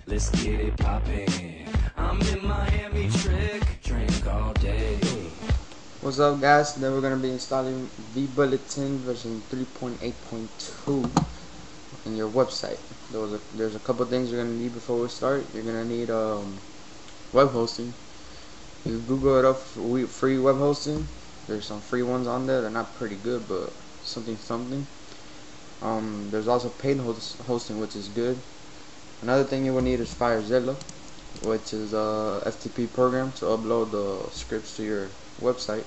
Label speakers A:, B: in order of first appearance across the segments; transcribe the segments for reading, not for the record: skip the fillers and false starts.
A: let's get it poppin'. I'm in Miami, drink all day.
B: What's up, guys? Today we're gonna be installing Vbulletin version 3.8.2 in your website. There's a couple things you're gonna need before we start. You're gonna need web hosting. You Google it up, free web hosting. There's some free ones on there. They're not pretty good, but something. There's also paid hosting, which is good. Another thing you will need is FireZilla, which is a FTP program to upload the scripts to your website.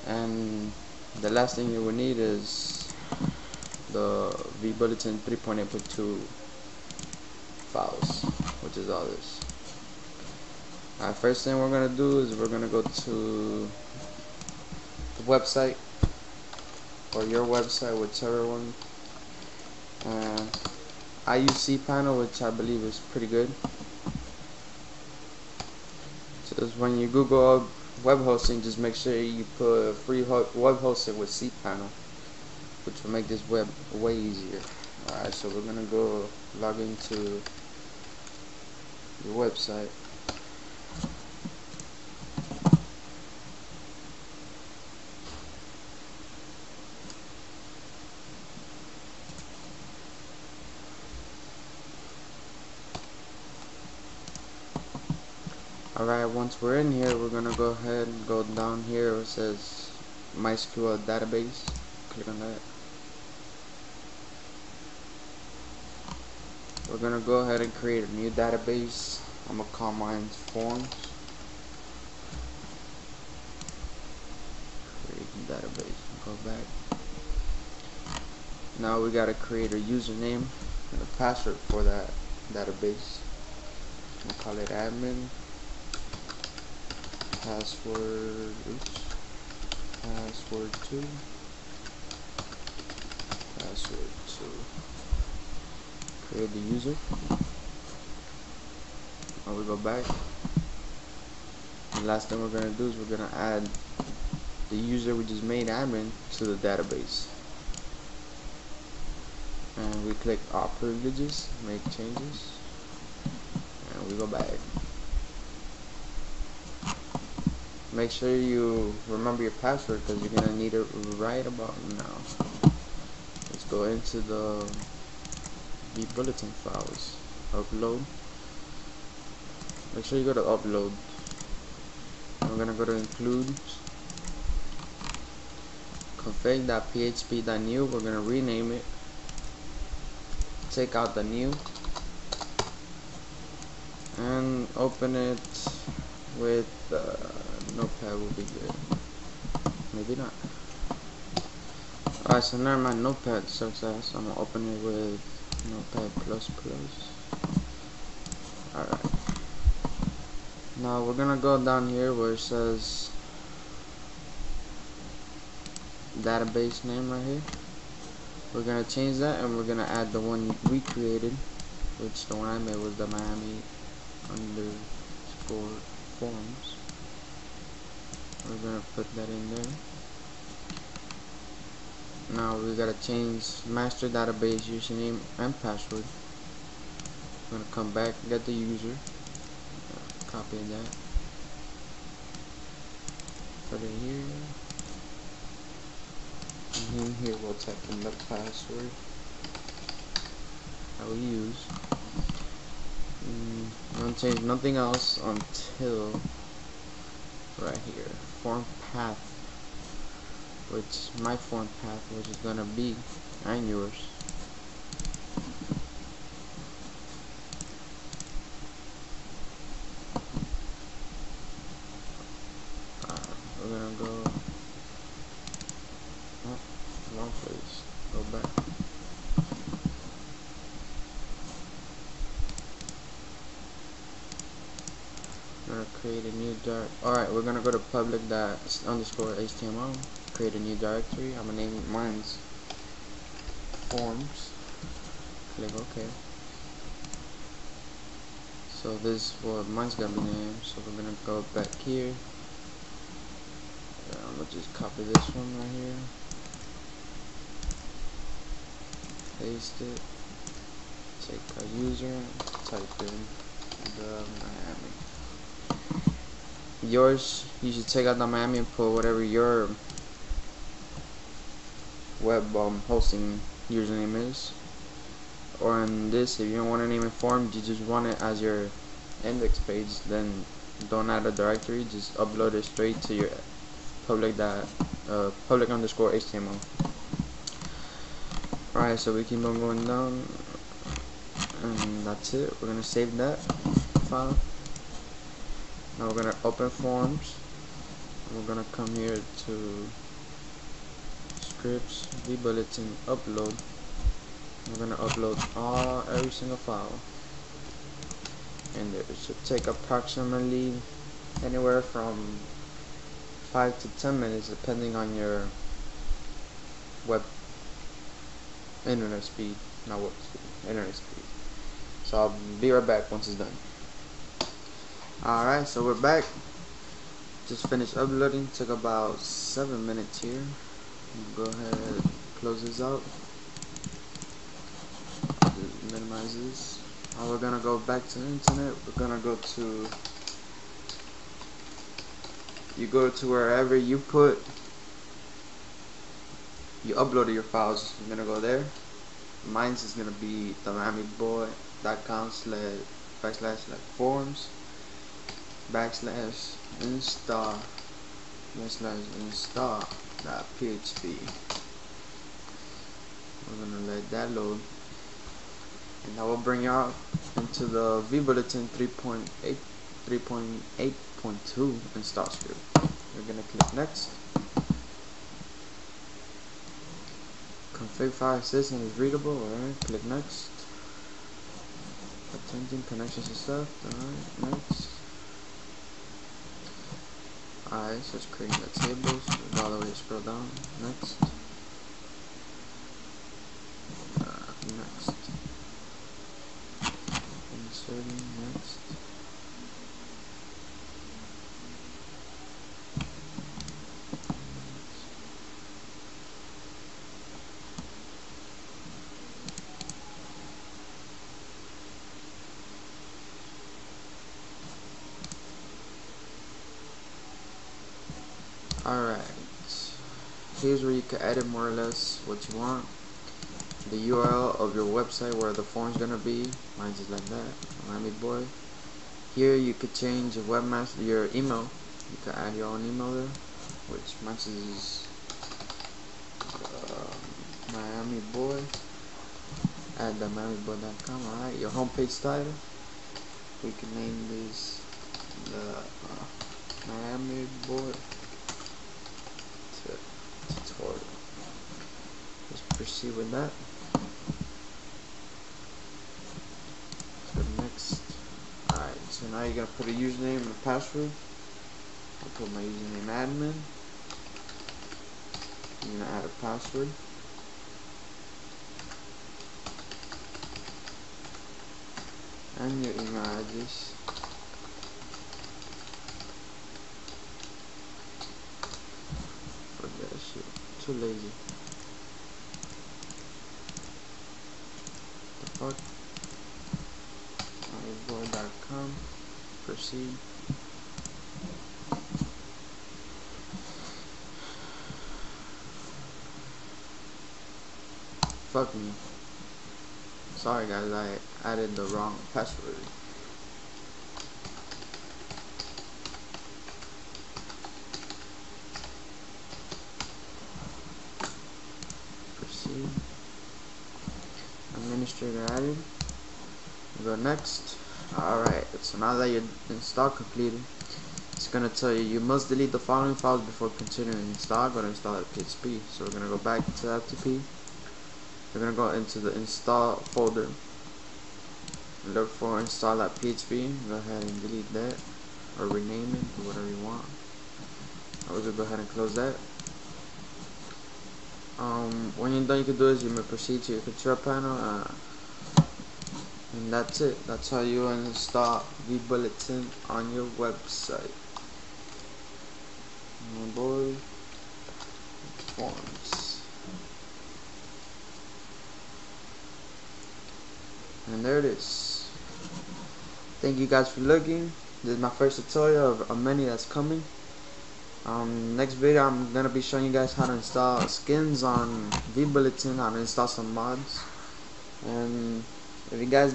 B: And the last thing you will need is the Vbulletin 3.8.2 files, which is all this. Alright, first thing we're gonna do is we're gonna go to the website, or your website, whichever one. I use cPanel, which I believe is pretty good. Just when you Google up web hosting, just make sure you put free web hosting with cPanel, which will make this web way easier. Alright, so we're gonna go log into your website. Alright, once we're in here, we're gonna go ahead and go down here where it says MySQL database. Click on that. We're gonna go ahead and create a new database. I'm gonna call mine forms. Create database. Go back. Now we gotta create a username and a password for that database. I'm gonna call it admin. Password 2. Create the user. Now we go back. The last thing we're gonna do is we're gonna add the user we just made admin to the database. And we click all privileges, make changes, and we go back. Make sure you remember your password because you're gonna need it right about now. Let's go into the Vbulletin files. Upload. Make sure you go to upload. I'm gonna go to include. Config.php.new. We're gonna rename it. Take out the new and open it with Notepad will be good. Maybe not. Alright, so now my Notepad sucks ass. I'm gonna open it with Notepad++. Alright. Now we're gonna go down here where it says database name right here. We're gonna change that and we're gonna add the one we created, which the one I made was the Miami _ forums. We're gonna put that in there. Now we gotta change master database username and password. We're gonna come back, get the user, copy that, put it here, and in here we'll type in the password that we use. Don't change nothing else until right here, form path, which my form path, which is gonna be, and yours. We're gonna go wrong place. Go back. We're gonna create a new alright, we're gonna go to public._html, create a new directory. I'm gonna name mine's forms. Click OK. So this is what mine's gonna be named. So we're gonna go back here. I'm gonna just copy this one right here. Paste it. take a user, type in the Miami. Yours, you should take out the Miami and put whatever your web hosting username is. Or in this, if you don't want to name it forum, you just want it as your index page, then don't add a directory, just upload it straight to your public underscore HTML. Alright, so we keep on going down, and that's it. We're gonna save that file. Now we're gonna open forums. We're gonna come here to scripts, Vbulletin, upload. We're gonna upload every single file, and it should take approximately anywhere from 5 to 10 minutes, depending on your web internet speed, not web speed, internet speed. So I'll be right back once it's done. Alright, so we're back. Just finished uploading. Took about 7 minutes here. Go ahead, close this out. Just minimize this. Now we're gonna go back to the internet. We're gonna go to, you go to wherever you uploaded your files. You're gonna go there. Mine's is gonna be themiamiboy.com/forums /install/install.php. We're gonna let that load, and that will bring you out into the Vbulletin 3.8.2 install script. We're gonna click next. Config file system is readable. Alright, click next. Attempting connections and stuff. Alright, next. Alright, so it's creating the tables. All the way scroll down. Next. Next. Inserting. Next. Alright, here's where you can edit more or less what you want. The URL of your website where the form's gonna be. Mine's just like that, Miami Boy. Here you could change your webmaster, your email. You can add your own email there, which mine is Miami Boy at themiamiboy.com. Alright, your homepage title. We can name this the Miami Boy tutorial. Let's proceed with that. So next, alright, so now you're gonna put a username and a password. I'll put my username admin. I'm gonna add a password. And your email address. That shit, too lazy. The fuck? MyBoy.com. Proceed. Fuck me. Sorry guys, I added the wrong password. Administrator added. We go next. Alright, so now that your install completed, it's gonna tell you you must delete the following files before continuing install. Go to install.php. So we're gonna go back to FTP. We're gonna go into the install folder. Look for install.php. Go ahead and delete that, or rename it, do whatever you want. We're gonna go ahead and close that. When you're done, you can do is you may proceed to your control panel, and that's it. That's how you install Vbulletin on your website. My boy, forms. And there it is. Thank you guys for looking. This is my first tutorial of many that's coming. Next video I'm gonna be showing you guys how to install skins on Vbulletin, how to install some mods. And if you guys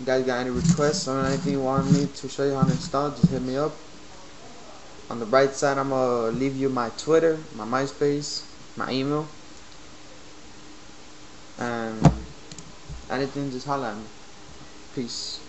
B: got any requests or anything you want me to show you how to install, just hit me up. On the right side, I'm gonna leave you my Twitter, my MySpace, my email, and anything, just holla at me. Peace.